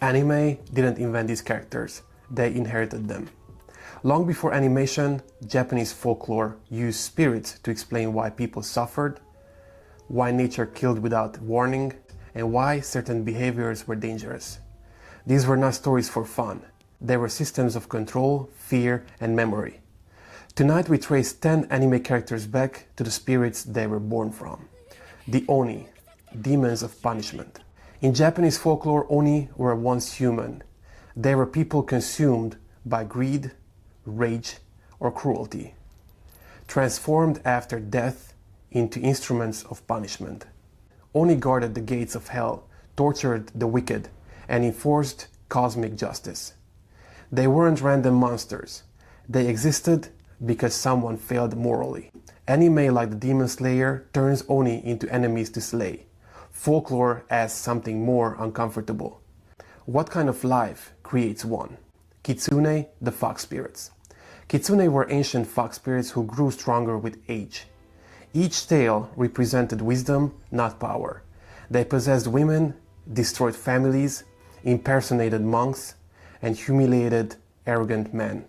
Anime didn't invent these characters, they inherited them. Long before animation, Japanese folklore used spirits to explain why people suffered, why nature killed without warning, and why certain behaviors were dangerous. These were not stories for fun. They were systems of control, fear, and memory. Tonight we trace 10 anime characters back to the spirits they were born from. The Oni, demons of punishment. In Japanese folklore, Oni were once human. They were people consumed by greed, rage, or cruelty, transformed after death into instruments of punishment. Oni guarded the gates of hell, tortured the wicked, and enforced cosmic justice. They weren't random monsters. They existed because someone failed morally. Anime like the Demon Slayer turns Oni into enemies to slay. Folklore as something more uncomfortable. What kind of life creates one? Kitsune, the fox spirits. Kitsune were ancient fox spirits who grew stronger with age. Each tale represented wisdom, not power. They possessed women, destroyed families, impersonated monks, and humiliated arrogant men.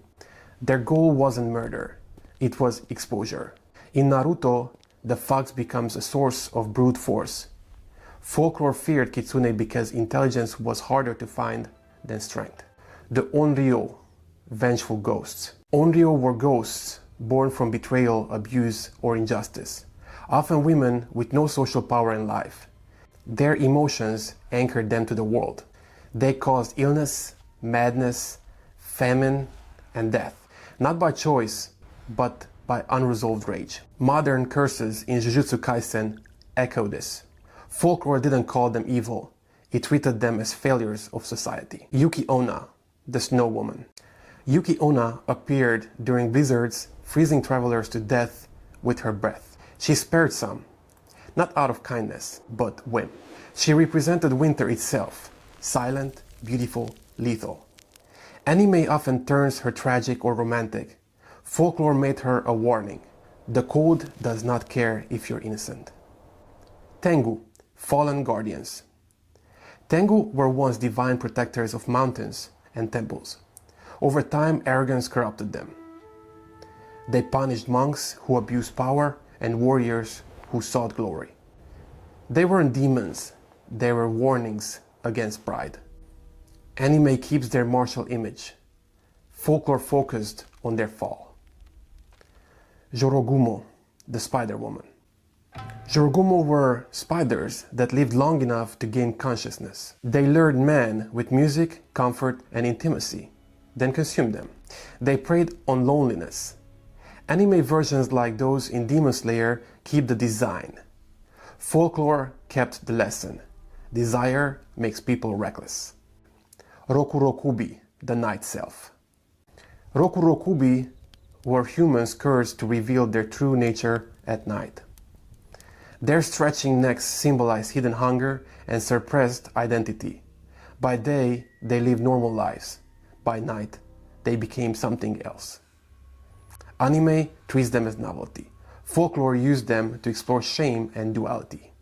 Their goal wasn't murder, it was exposure. In Naruto, the fox becomes a source of brute force. Folklore feared Kitsune because intelligence was harder to find than strength. The Onryō, vengeful ghosts. Onryō were ghosts born from betrayal, abuse, or injustice. Often women with no social power in life. Their emotions anchored them to the world. They caused illness, madness, famine, and death. Not by choice, but by unresolved rage. Modern curses in Jujutsu Kaisen echo this. Folklore didn't call them evil, it treated them as failures of society. Yuki-onna, the snow woman. Yuki-onna appeared during blizzards, freezing travelers to death with her breath. She spared some, not out of kindness, but whim. She represented winter itself, silent, beautiful, lethal. Anime often turns her tragic or romantic. Folklore made her a warning. The code does not care if you're innocent. Tengu, fallen guardians. Tengu were once divine protectors of mountains and temples. Over time, arrogance corrupted them. They punished monks who abused power and warriors who sought glory. They weren't demons, they were warnings against pride. Anime keeps their martial image. Folklore focused on their fall. Jorōgumo, the spider woman. Jorōgumo were spiders that lived long enough to gain consciousness. They lured men with music, comfort, and intimacy, then consumed them. They preyed on loneliness. Anime versions like those in Demon Slayer keep the design. Folklore kept the lesson. Desire makes people reckless. Rokurokubi, the night self. Rokurokubi were humans cursed to reveal their true nature at night. Their stretching necks symbolize hidden hunger and suppressed identity. By day, they lived normal lives. By night, they became something else. Anime treats them as novelty. Folklore used them to explore shame and duality.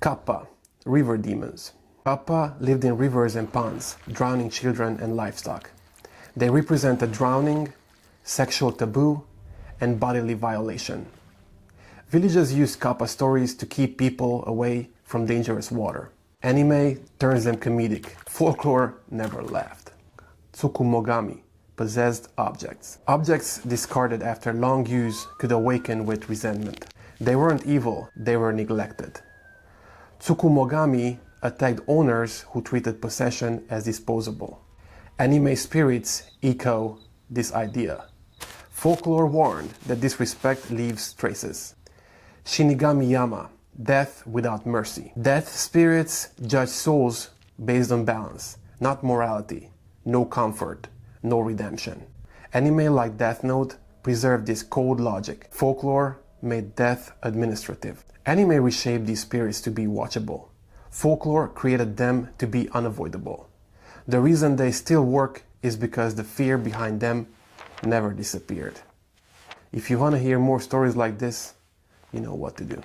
Kappa, river demons. Kappa lived in rivers and ponds, drowning children and livestock. They represented drowning, sexual taboo, and bodily violation. Villages used Kappa stories to keep people away from dangerous water. Anime turns them comedic. Folklore never laughed. Tsukumogami, possessed objects. Objects discarded after long use could awaken with resentment. They weren't evil, they were neglected. Tsukumogami attacked owners who treated possession as disposable. Anime spirits echo this idea. Folklore warned that disrespect leaves traces. Shinigami Yama, death without mercy. Death spirits judge souls based on balance, not morality. No comfort, no redemption. Anime like Death Note preserved this cold logic. Folklore made death administrative. Anime reshaped these spirits to be watchable. Folklore created them to be unavoidable. The reason they still work is because the fear behind them never disappeared. If you want to hear more stories like this, you know what to do.